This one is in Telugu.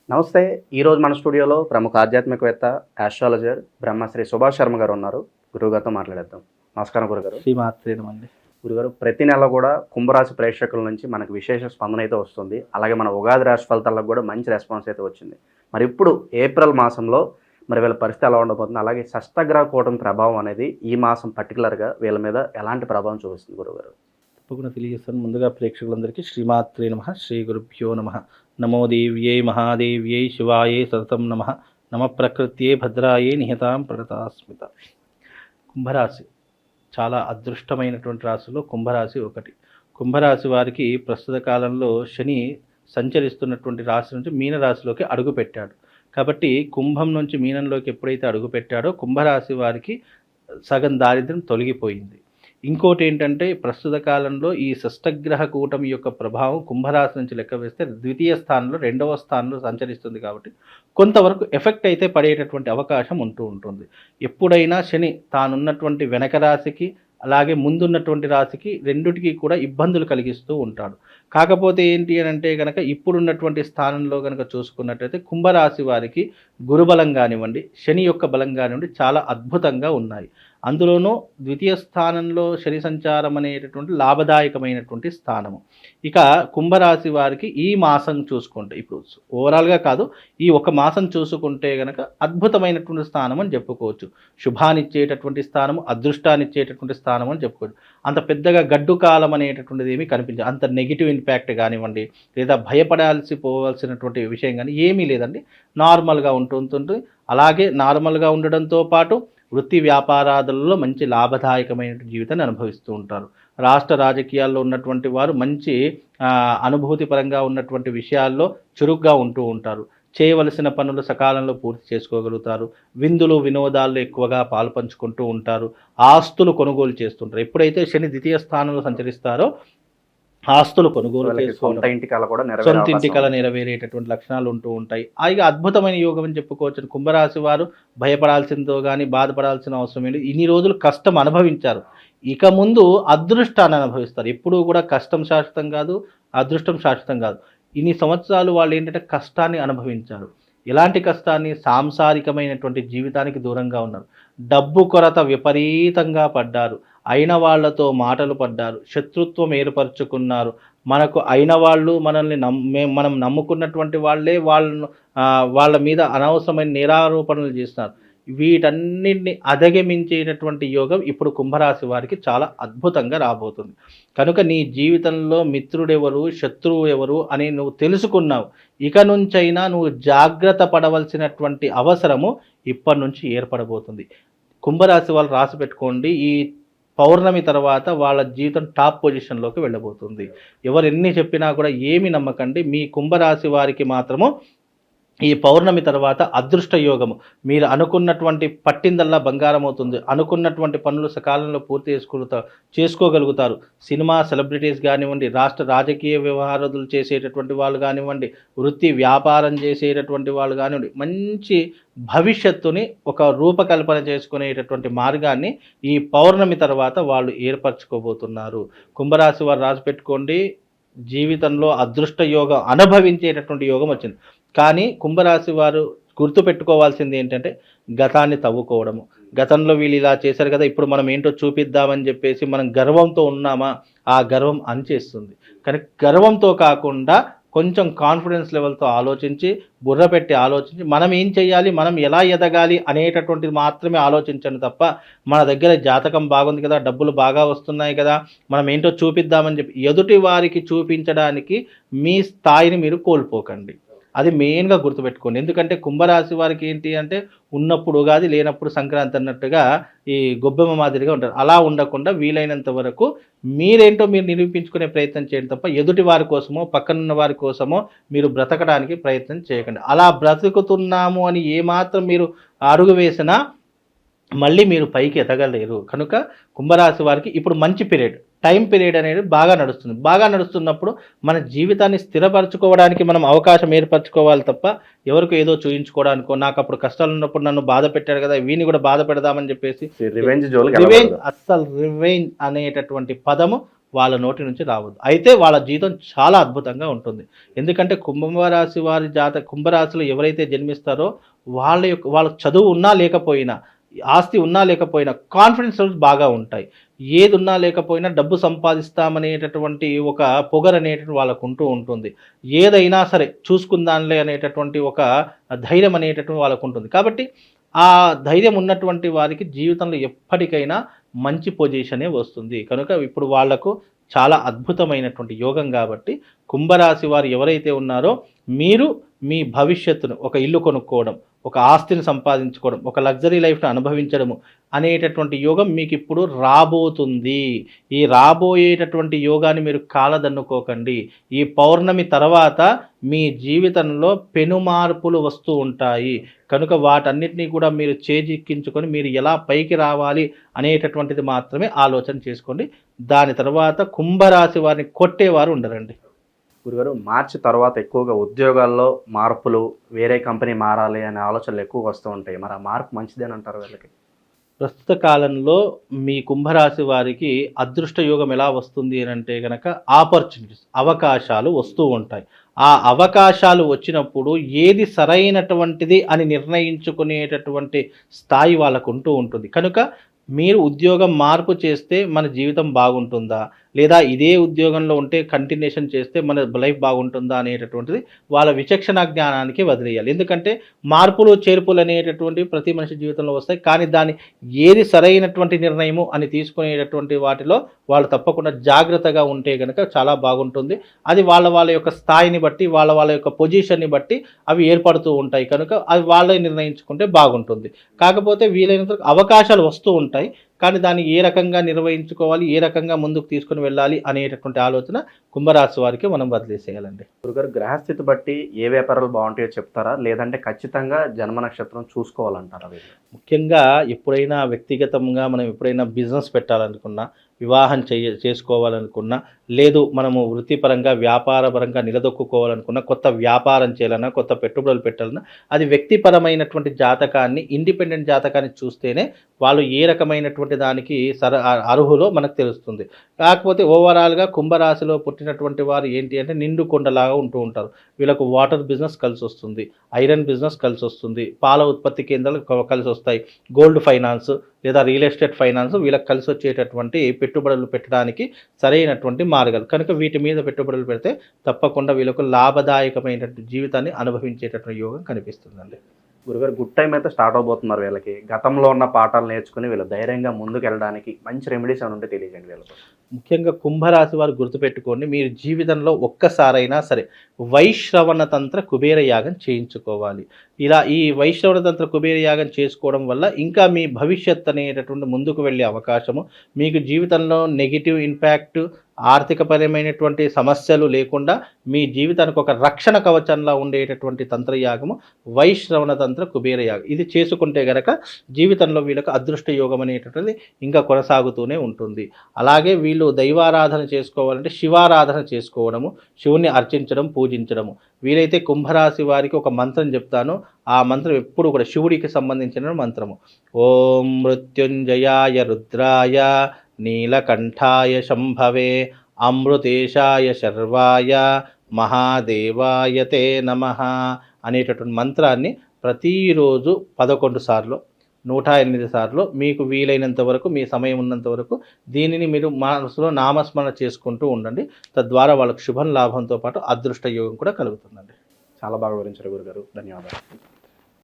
నమస్తే. ఈరోజు మన స్టూడియోలో ప్రముఖ ఆధ్యాత్మికవేత్త, ఆస్ట్రాలజర్ బ్రహ్మశ్రీ సుభాష్ శర్మ గారు ఉన్నారు. గురువుగారితో మాట్లాడేద్దాం. నమస్కారం గురుగారు. శ్రీమాత్రేనమండి. గురుగారు, ప్రతి నెల కూడా కుంభరాశి ప్రేక్షకుల నుంచి మనకు విశేష స్పందన అయితే వస్తుంది. అలాగే మన ఉగాది రాశి ఫలితాలకు కూడా మంచి రెస్పాన్స్ అయితే వచ్చింది. మరి ఇప్పుడు ఏప్రిల్ మాసంలో మరి వీళ్ళ పరిస్థితి ఎలా ఉండబోతుంది? అలాగే షష్టగ్రహ కూటమి ప్రభావం అనేది ఈ మాసం పర్టికులర్గా వీళ్ళ మీద ఎలాంటి ప్రభావం చూపిస్తుంది గురుగారు? తప్పకుండా తెలియజేస్తాను. ముందుగా ప్రేక్షకులందరికీ శ్రీమాత్రే నమః, శ్రీ గురుభ్యో నమః. నమో దేవ్యై మహాదేవ్యై శివాయే సతతం నమః. నమ ప్రకృత్యే భద్రాయే నిహతాం ప్రణతాస్మిత. కుంభరాశి చాలా అదృష్టమైనటువంటి రాశిలో కుంభరాశి ఒకటి. కుంభరాశి వారికి ప్రస్తుత కాలంలో శని సంచరిస్తున్నటువంటి రాశి నుంచి మీనరాశిలోకి అడుగుపెట్టాడు. కాబట్టి కుంభం నుంచి మీనంలోకి ఎప్పుడైతే అడుగుపెట్టాడో కుంభరాశి వారికి సగం దారిద్ర్యం తొలగిపోయింది. ఇంకోటి ఏంటంటే ప్రస్తుత కాలంలో ఈ షష్టగ్రహ కూటమి యొక్క ప్రభావం కుంభరాశి నుంచి లెక్క వేస్తే ద్వితీయ స్థానంలో, రెండవ స్థానంలో సంచరిస్తుంది. కాబట్టి కొంతవరకు ఎఫెక్ట్ అయితే పడేటటువంటి అవకాశం ఉంటుంది. ఎప్పుడైనా శని తానున్నటువంటి వెనక రాశికి అలాగే ముందున్నటువంటి రాశికి రెండిటికి కూడా ఇబ్బందులు కలిగిస్తూ ఉంటాడు. కాకపోతే ఏంటి అని అంటే కనుక ఇప్పుడున్నటువంటి స్థానంలో కనుక చూసుకున్నట్టయితే కుంభరాశి వారికి గురుబలం కానివ్వండి, శని యొక్క బలం కానివ్వండి చాలా అద్భుతంగా ఉన్నాయి. అందులోనూ ద్వితీయ స్థానంలో శని సంచారం అనేటటువంటి లాభదాయకమైనటువంటి స్థానము. ఇక కుంభరాశి వారికి ఈ మాసం చూసుకుంటే, ఇప్పుడు ఓవరాల్గా కాదు, ఈ ఒక మాసం చూసుకుంటే కనుక అద్భుతమైనటువంటి స్థానం అని చెప్పుకోవచ్చు. శుభాన్నిచ్చేటటువంటి స్థానము, అదృష్టాన్నిచ్చేటటువంటి స్థానం అని చెప్పుకోవచ్చు. అంత పెద్దగా గడ్డు కాలం అనేటటువంటిది ఏమీ కనిపించదు. అంత నెగిటివ్ ఇంపాక్ట్ కానివ్వండి, లేదా పోవాల్సినటువంటి విషయం కానీ ఏమీ లేదండి. నార్మల్గా ఉంటుంది. అలాగే నార్మల్గా ఉండడంతో పాటు వృత్తి వ్యాపారాదులలో మంచి లాభదాయకమైన జీవితాన్ని అనుభవిస్తూ ఉంటారు. రాష్ట్ర రాజకీయాల్లో ఉన్నటువంటి వారు మంచి అనుభూతి పరంగా ఉన్నటువంటి విషయాల్లో చురుగ్గా ఉంటూ ఉంటారు. చేయవలసిన పనులు సకాలంలో పూర్తి చేసుకోగలుగుతారు. విందులు వినోదాల్లో ఎక్కువగా పాల్పంచుకుంటూ ఉంటారు. ఆస్తులు కొనుగోలు చేస్తుంటారు. ఎప్పుడైతే శని ద్వితీయ స్థానంలో సంచరిస్తారో ఆస్తులు కొనుగోలు సొంత ఇంటి కల నెరవేరేటటువంటి లక్షణాలు ఉంటూ ఉంటాయి. ఇక అద్భుతమైన యోగం అని చెప్పుకోవచ్చు. కుంభరాశి వారు భయపడాల్సిందో కానీ బాధపడాల్సిన అవసరం ఏంటి. ఇన్ని రోజులు కష్టం అనుభవించారు, ఇక ముందు అదృష్టాన్ని అనుభవిస్తారు. ఎప్పుడూ కూడా కష్టం శాశ్వతం కాదు, అదృష్టం శాశ్వతం కాదు. ఇన్ని సంవత్సరాలు వాళ్ళు ఏంటంటే కష్టాన్ని అనుభవించారు. ఎలాంటి కష్టాన్ని? సాంసారికమైనటువంటి జీవితానికి దూరంగా ఉన్నారు. డబ్బు కొరత విపరీతంగా పడ్డారు. అయిన వాళ్లతో మాటలు పడ్డారు. శత్రుత్వం ఏర్పరచుకున్నారు. మనకు అయిన వాళ్ళు మనల్ని మనం నమ్ముకున్నటువంటి వాళ్ళే వాళ్ళ మీద అనవసరమైన నిరారోపణలు చేస్తున్నారు. వీటన్నిటిని అధిగమించేటటువంటి యోగం ఇప్పుడు కుంభరాశి వారికి చాలా అద్భుతంగా రాబోతుంది. కనుక నీ జీవితంలో మిత్రుడెవరు, శత్రువు ఎవరు అని నువ్వు తెలుసుకున్నావు. ఇక నుంచైనా నువ్వు జాగ్రత్త పడవలసినటువంటి అవసరము ఇప్పటి నుంచి ఏర్పడబోతుంది. కుంభరాశి వాళ్ళు రాసి పెట్టుకోండి, ఈ పౌర్ణమి తర్వాత వాళ్ళ జీవితం టాప్ పొజిషన్లోకి వెళ్ళబోతుంది. ఎవరు ఎన్ని చెప్పినా కూడా ఏమి నమ్మకండి. మీ కుంభరాశి వారికి మాత్రము ఈ పౌర్ణమి తర్వాత అదృష్ట యోగము. మీరు అనుకున్నటువంటి పట్టిందల్లా బంగారం అవుతుంది. అనుకున్నటువంటి పనులు సకాలంలో పూర్తి చేసుకోగలుగుతారు. సినిమా సెలబ్రిటీస్ కానివ్వండి, రాష్ట్ర రాజకీయ వ్యవహారాలు చేసేటటువంటి వాళ్ళు కానివ్వండి, వృత్తి వ్యాపారం చేసేటటువంటి వాళ్ళు కానివ్వండి, మంచి భవిష్యత్తుని ఒక రూపకల్పన చేసుకునేటటువంటి మార్గాన్ని ఈ పౌర్ణమి తర్వాత వాళ్ళు ఏర్పరచుకోబోతున్నారు. కుంభరాశి వారు రాసి పెట్టుకోండి, జీవితంలో అదృష్ట యోగం అనుభవించేటటువంటి యోగం వచ్చింది. కానీ కుంభరాశి వారు గుర్తుపెట్టుకోవాల్సింది ఏంటంటే గతాన్ని తవ్వుకోవడము. గతంలో వీళ్ళు ఇలా చేశారు కదా, ఇప్పుడు మనం ఏంటో చూపిద్దామని చెప్పేసి మనం గర్వంతో ఉన్నామా, ఆ గర్వం అణిచేస్తుంది. కానీ గర్వంతో కాకుండా కొంచెం కాన్ఫిడెన్స్ లెవెల్తో ఆలోచించి, బుర్ర పెట్టి ఆలోచించి మనం ఏం చేయాలి, మనం ఎలా ఎదగాలి అనేటటువంటిది మాత్రమే ఆలోచించండి తప్ప మన దగ్గర జాతకం బాగుంది కదా, డబ్బులు బాగా వస్తున్నాయి కదా, మనం ఏంటో చూపిద్దామని చెప్పి ఎదుటి వారికి చూపించడానికి మీ స్థాయిని మీరు కోల్పోకండి. అది మెయిన్గా గుర్తుపెట్టుకోండి. ఎందుకంటే కుంభరాశి వారికి ఏంటి అంటే ఉన్నప్పుడు ఉగాది, లేనప్పుడు సంక్రాంతి అన్నట్టుగా ఈ గొబ్బెమ్మ మాదిరిగా ఉంటారు. అలా ఉండకుండా వీలైనంత వరకు మీరేంటో మీరు నిరూపించుకునే ప్రయత్నం చేయండి తప్ప ఎదుటి వారి కోసమో పక్కనున్న వారి కోసమో మీరు బ్రతకడానికి ప్రయత్నం చేయకండి. అలా బ్రతుకుతున్నాము అని ఏమాత్రం మీరు అడుగు వేసినా మళ్ళీ మీరు పైకి ఎదగలేరు. కనుక కుంభరాశి వారికి ఇప్పుడు మంచి టైం పీరియడ్ అనేది బాగా నడుస్తుంది. బాగా నడుస్తున్నప్పుడు మన జీవితాన్ని స్థిరపరచుకోవడానికి మనం అవకాశం ఏర్పరచుకోవాలి తప్ప ఎవరికి ఏదో చూయించుకోవడానికో, నాకు అప్పుడు కష్టాలు ఉన్నప్పుడు నన్ను బాధ పెట్టాడు కదా, వీని కూడా బాధ పెడదామని చెప్పేసి రివెంజ్ అనేటటువంటి పదము వాళ్ళ నోటి నుంచి రావద్దు. అయితే వాళ్ళ జీవితం చాలా అద్భుతంగా ఉంటుంది. ఎందుకంటే కుంభరాశి వారి కుంభరాశిలో ఎవరైతే జన్మిస్తారో వాళ్ళకి చదువు ఉన్నా లేకపోయినా, ఆస్తి ఉన్నా లేకపోయినా కాన్ఫిడెన్స్ లెవెల్స్ బాగా ఉంటాయి. ఏది ఉన్నా లేకపోయినా డబ్బు సంపాదిస్తామనేటటువంటి ఒక పొగరు అనేటటువంటి వాళ్ళకు ఉంటూ ఉంటుంది. ఏదైనా సరే చూసుకుందాంలే అనేటటువంటి ఒక ధైర్యం అనేటటువంటి వాళ్ళకు ఉంటుంది. కాబట్టి ఆ ధైర్యం ఉన్నటువంటి వారికి జీవితంలో ఎప్పటికైనా మంచి పొజిషనే వస్తుంది. కనుక ఇప్పుడు వాళ్లకు చాలా అద్భుతమైనటువంటి యోగం కాబట్టి కుంభరాశి వారు ఎవరైతే ఉన్నారో మీరు మీ భవిష్యత్తును ఒక ఇల్లు కొనుక్కోవడం, ఒక ఆస్తిని సంపాదించుకోవడం, ఒక లగ్జరీ లైఫ్ను అనుభవించడము అనేటటువంటి యోగం మీకు ఇప్పుడు రాబోతుంది. ఈ రాబోయేటటువంటి యోగాన్ని మీరు కాలదన్నుకోకండి. ఈ పౌర్ణమి తర్వాత మీ జీవితంలో పెను మార్పులు వస్తూ ఉంటాయి. కనుక వాటన్నిటినీ కూడా మీరు చేజిక్కించుకొని మీరు ఎలా పైకి రావాలి అనేటటువంటిది మాత్రమే ఆలోచన చేసుకోండి. దాని తర్వాత కుంభరాశి వారిని కొట్టేవారు ఉండరండి. గురుగారు, మార్చి తర్వాత ఎక్కువగా ఉద్యోగాల్లో మార్పులు, వేరే కంపెనీ మారాలి అనే ఆలోచనలు ఎక్కువగా వస్తూ ఉంటాయి. మరి ఆ మార్పు మంచిదేని అంటారు వీళ్ళకి? ప్రస్తుత కాలంలో మీ కుంభరాశి వారికి అదృష్ట యోగం ఎలా వస్తుంది అని అంటే కనుక ఆపర్చునిటీస్, అవకాశాలు వస్తూ ఉంటాయి. ఆ అవకాశాలు వచ్చినప్పుడు ఏది సరైనటువంటిది అని నిర్ణయించుకునేటటువంటి స్థాయి వాళ్ళకు ఉంటూ ఉంటుంది. కనుక మీరు ఉద్యోగం మార్పు చేస్తే మన జీవితం బాగుంటుందా, లేదా ఇదే ఉద్యోగంలో ఉంటే కంటిన్యూషన్ చేస్తే మన లైఫ్ బాగుంటుందా అనేటటువంటిది వాళ్ళ విచక్షణ జ్ఞానానికి వదిలేయాలి. ఎందుకంటే మార్పులు చేర్పులు అనేటటువంటివి ప్రతి మనిషి జీవితంలో వస్తాయి. కానీ దాన్ని ఏది సరైనటువంటి నిర్ణయము అని తీసుకునేటటువంటి వాటిలో వాళ్ళు తప్పకుండా జాగ్రత్తగా ఉంటే కనుక చాలా బాగుంటుంది. అది వాళ్ళ యొక్క స్థాయిని బట్టి, వాళ్ళ యొక్క పొజిషన్ని బట్టి అవి ఏర్పడుతూ ఉంటాయి. కనుక అవి వాళ్ళే నిర్ణయించుకుంటే బాగుంటుంది. కాకపోతే వీలైనంత అవకాశాలు వస్తూ ఉంటాయి. కానీ దాన్ని ఏ రకంగా నిర్వహించుకోవాలి, ఏ రకంగా ముందుకు తీసుకుని వెళ్ళాలి అనేటటువంటి ఆలోచన కుంభరాశి వారికి మనం వదిలేసేయాలండి. గురుగారు, గ్రహస్థితి బట్టి ఏ వ్యాపారాలు బాగుంటాయో చెప్తారా, లేదంటే ఖచ్చితంగా జన్మ నక్షత్రం చూసుకోవాలంటారా? ముఖ్యంగా ఎప్పుడైనా వ్యక్తిగతంగా మనం ఎప్పుడైనా బిజినెస్ పెట్టాలనుకున్నా, వివాహం చేసుకోవాలనుకున్నా, లేదు మనము వృత్తిపరంగా వ్యాపారపరంగా నిలదొక్కుకోవాలనుకున్నా, కొత్త వ్యాపారం చేయాలన్నా, కొత్త పెట్టుబడులు పెట్టాలన్నా, అది వ్యక్తిపరమైనటువంటి జాతకాన్ని, ఇండిపెండెంట్ జాతకాన్ని చూస్తేనే వాళ్ళు ఏ రకమైనటువంటి దానికి అర్హులో మనకు తెలుస్తుంది. కాకపోతే ఓవరాల్గా కుంభరాశిలో పుట్టినటువంటి వారు ఏంటి అంటే నిండు కొండలాగా ఉంటూ ఉంటారు. వీళ్ళకు వాటర్ బిజినెస్ కలిసి వస్తుంది, ఐరన్ బిజినెస్ కలిసి వస్తుంది, పాల ఉత్పత్తి కేంద్రాలు కలిసి వస్తాయి, గోల్డ్ ఫైనాన్స్ లేదా రియల్ ఎస్టేట్ ఫైనాన్స్ వీళ్ళకి కలిసి వచ్చేటటువంటి పెట్టుబడులు పెట్టడానికి సరైనటువంటి మార్గాలు. కనుక వీటి మీద పెట్టుబడులు పెడితే తప్పకుండా వీళ్ళకు లాభదాయకమైనటువంటి జీవితాన్ని అనుభవించేటటువంటి యోగం కనిపిస్తుందండి. గురుగారు, గుడ్ టైం అయితే స్టార్ట్ అవబోతున్నారు. వీళ్ళకి గతంలో ఉన్న పాఠాలు నేర్చుకుని వీళ్ళు ధైర్యంగా ముందుకు వెళ్ళడానికి మంచి రెమెడీస్ అని ఉంటే తెలియజేయండి వీళ్ళకి. ముఖ్యంగా కుంభరాశి వారు గుర్తుపెట్టుకోండి, మీరు జీవితంలో ఒక్కసారైనా సరే వైశ్రవణ తంత్ర కుబేర యాగం చేయించుకోవాలి. ఇలా ఈ వైశ్రవణ తంత్ర కుబేర యాగం చేసుకోవడం వల్ల ఇంకా మీ భవిష్యత్ అనేటటువంటి ముందుకు వెళ్ళే అవకాశము, మీకు జీవితంలో నెగిటివ్ ఇంపాక్ట్, ఆర్థికపరమైనటువంటి సమస్యలు లేకుండా మీ జీవితానికి ఒక రక్షణ కవచంలా ఉండేటటువంటి తంత్రయాగము వైశ్రవణ తంత్ర కుబేర యాగం. ఇది చేసుకుంటే గనక జీవితంలో వీళ్ళకి అదృష్ట యోగం అనేటటువంటిది ఇంకా కొనసాగుతూనే ఉంటుంది. అలాగే వీళ్ళు దైవారాధన చేసుకోవాలంటే శివారాధన చేసుకోవడము, శివుని అర్చించడం, పూజించడము. వీలైతే కుంభరాశి వారికి ఒక మంత్రం చెప్తాను. ఆ మంత్రం ఎప్పుడు కూడా శివుడికి సంబంధించిన మంత్రము. ఓం మృత్యుంజయాయ రుద్రాయ నీలకంఠాయ శంభవే అమృతేశాయ శర్వాయ మహాదేవాయ తే నమః అనేటటువంటి మంత్రాన్ని ప్రతిరోజు 11 సార్లు, 108 సార్లు మీకు వీలైనంత వరకు, మీ సమయం ఉన్నంత వరకు దీనిని మీరు మనసులో నామస్మరణ చేసుకుంటూ ఉండండి. తద్వారా వాళ్ళకు శుభం లాభంతో పాటు అదృష్ట యోగం కూడా కలుగుతుందండి. చాలా బాగా వివరించారు గురుగారు, ధన్యవాదాలు.